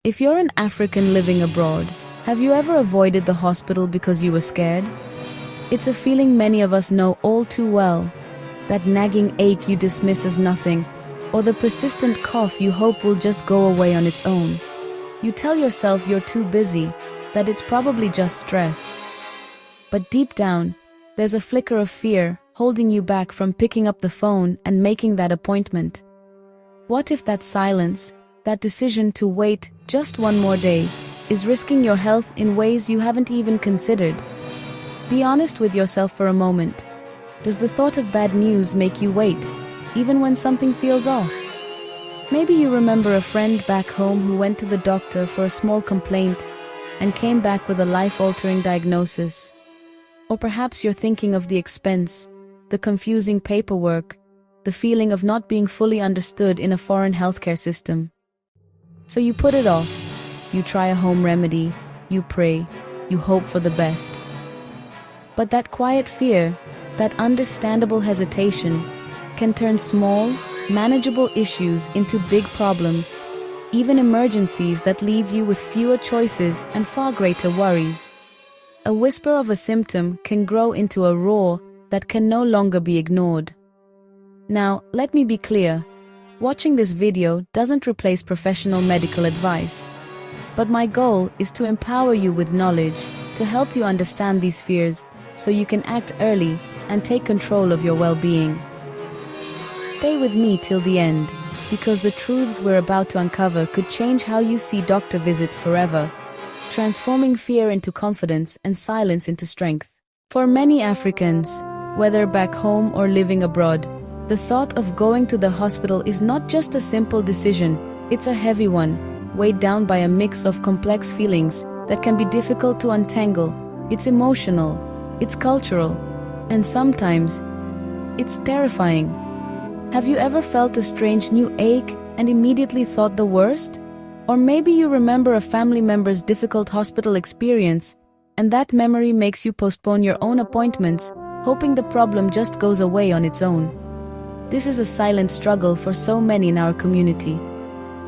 If you're an African living abroad, have you ever avoided the hospital because you were scared? It's a feeling many of us know all too well. That nagging ache you dismiss as nothing, or the persistent cough you hope will just go away on its own. You tell yourself you're too busy, that it's probably just stress. But deep down, there's a flicker of fear holding you back from picking up the phone and making that appointment. What if that silence, that decision to wait just one more day, is risking your health in ways you haven't even considered? Be honest with yourself for a moment. Does the thought of bad news make you wait, even when something feels off? Maybe you remember a friend back home who went to the doctor for a small complaint and came back with a life-altering diagnosis. Or perhaps you're thinking of the expense, the confusing paperwork, the feeling of not being fully understood in a foreign healthcare system. So you put it off. You try a home remedy, you pray, you hope for the best. But that quiet fear, that understandable hesitation, can turn small, manageable issues into big problems, even emergencies that leave you with fewer choices and far greater worries. A whisper of a symptom can grow into a roar that can no longer be ignored. Now, let me be clear. Watching this video doesn't replace professional medical advice. But my goal is to empower you with knowledge, to help you understand these fears, so you can act early and take control of your well-being. Stay with me till the end, because the truths we're about to uncover could change how you see doctor visits forever, transforming fear into confidence and silence into strength. For many Africans, whether back home or living abroad, the thought of going to the hospital is not just a simple decision, it's a heavy one, weighed down by a mix of complex feelings that can be difficult to untangle. It's emotional, it's cultural, and sometimes, it's terrifying. Have you ever felt a strange new ache and immediately thought the worst? Or maybe you remember a family member's difficult hospital experience, and that memory makes you postpone your own appointments, hoping the problem just goes away on its own. This is a silent struggle for so many in our community.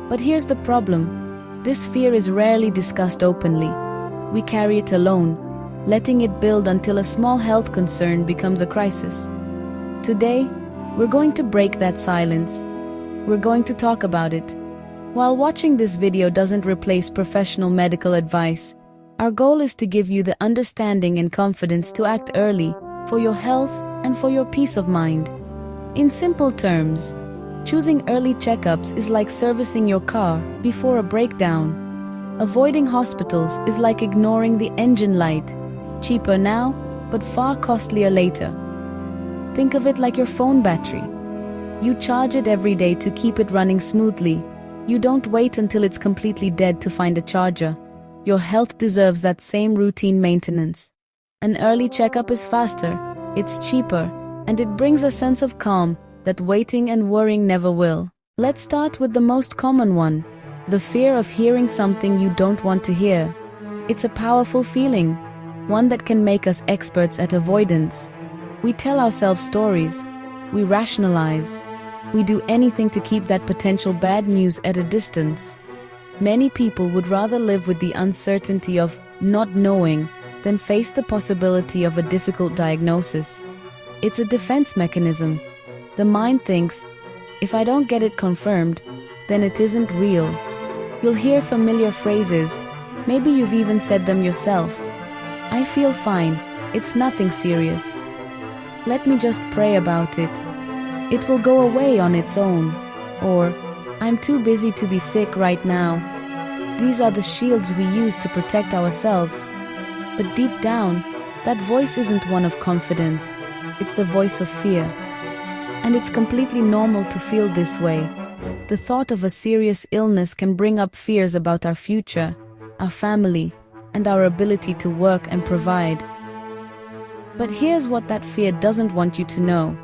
But here's the problem. This fear is rarely discussed openly. We carry it alone, letting it build until a small health concern becomes a crisis. Today, we're going to break that silence. We're going to talk about it. While watching this video doesn't replace professional medical advice, our goal is to give you the understanding and confidence to act early for your health and for your peace of mind. In simple terms, choosing early checkups is like servicing your car before a breakdown. Avoiding hospitals is like ignoring the engine light, cheaper now, but far costlier later. Think of it like your phone battery. You charge it every day to keep it running smoothly. You don't wait until it's completely dead to find a charger. Your health deserves that same routine maintenance. An early checkup is faster, it's cheaper, and it brings a sense of calm that waiting and worrying never will. Let's start with the most common one, the fear of hearing something you don't want to hear. It's a powerful feeling, one that can make us experts at avoidance. We tell ourselves stories, we rationalize, we do anything to keep that potential bad news at a distance. Many people would rather live with the uncertainty of not knowing than face the possibility of a difficult diagnosis. It's a defense mechanism. The mind thinks, if I don't get it confirmed, then it isn't real. You'll hear familiar phrases. Maybe you've even said them yourself. I feel fine. It's nothing serious. Let me just pray about it. It will go away on its own. Or, I'm too busy to be sick right now. These are the shields we use to protect ourselves. But deep down, that voice isn't one of confidence. It's the voice of fear. And it's completely normal to feel this way. The thought of a serious illness can bring up fears about our future, our family, and our ability to work and provide. But here's what that fear doesn't want you to know.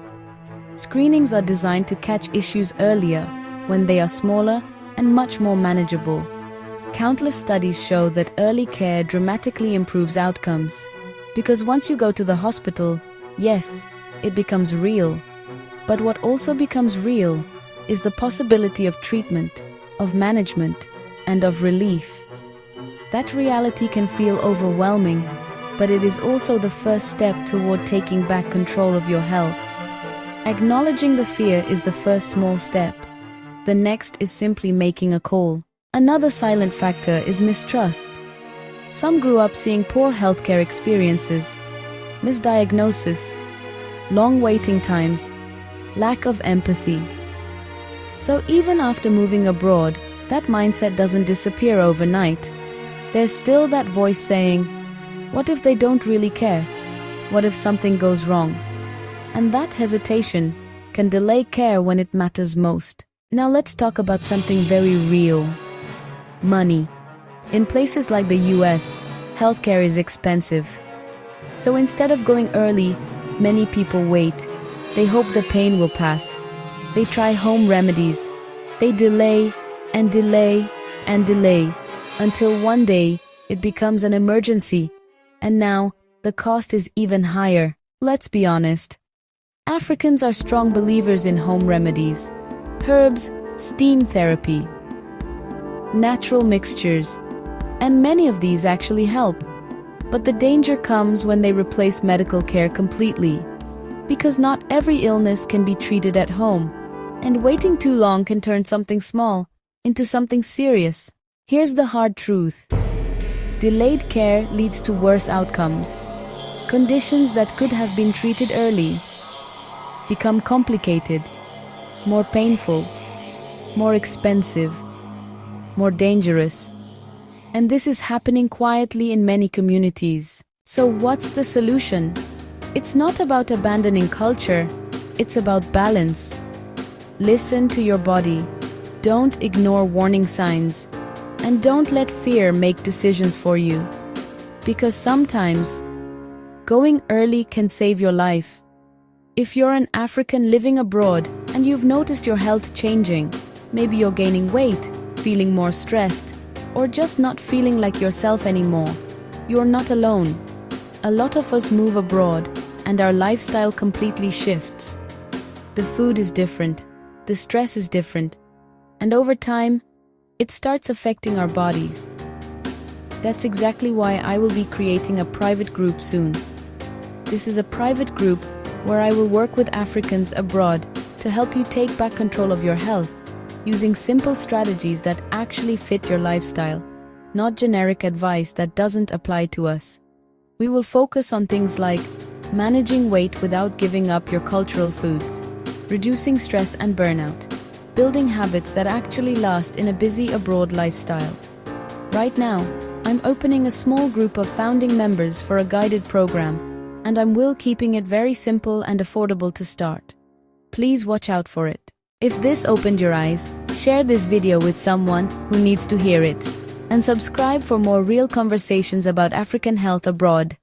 Screenings are designed to catch issues earlier, when they are smaller and much more manageable. Countless studies show that early care dramatically improves outcomes. Because once you go to the hospital, yes, it becomes real. But what also becomes real is the possibility of treatment, of management, and of relief. That reality can feel overwhelming, but it is also the first step toward taking back control of your health. Acknowledging the fear is the first small step. The next is simply making a call. Another silent factor is mistrust. Some grew up seeing poor healthcare experiences, misdiagnosis, long waiting times, lack of empathy. So even after moving abroad, that mindset doesn't disappear overnight. There's still that voice saying, what if they don't really care? What if something goes wrong? And that hesitation can delay care when it matters most. Now let's talk about something very real. Money. In places like the US, healthcare is expensive. So instead of going early, many people wait. They hope the pain will pass. They try home remedies. They delay and delay and delay until one day it becomes an emergency. And now the cost is even higher. Let's be honest. Africans are strong believers in home remedies. Herbs, steam therapy, natural mixtures, and many of these actually help. But the danger comes when they replace medical care completely, because not every illness can be treated at home, and waiting too long can turn something small into something serious. Here's the hard truth. Delayed care leads to worse outcomes. Conditions that could have been treated early become complicated, more painful, more expensive, more dangerous. And this is happening quietly in many communities. So what's the solution? It's not about abandoning culture, it's about balance. Listen to your body. Don't ignore warning signs. And don't let fear make decisions for you. Because sometimes, going early can save your life. If you're an African living abroad and you've noticed your health changing, maybe you're gaining weight, feeling more stressed, or just not feeling like yourself anymore, you're not alone. A lot of us move abroad and our lifestyle completely shifts. The food is different, the stress is different, and over time, it starts affecting our bodies. That's exactly why I will be creating a private group soon. This is a private group where I will work with Africans abroad to help you take back control of your health, using simple strategies that actually fit your lifestyle, not generic advice that doesn't apply to us. We will focus on things like managing weight without giving up your cultural foods, reducing stress and burnout, building habits that actually last in a busy abroad lifestyle. Right now, I'm opening a small group of founding members for a guided program, and I'm keeping it very simple and affordable to start. Please watch out for it. If this opened your eyes, share this video with someone who needs to hear it, and subscribe for more real conversations about African health abroad.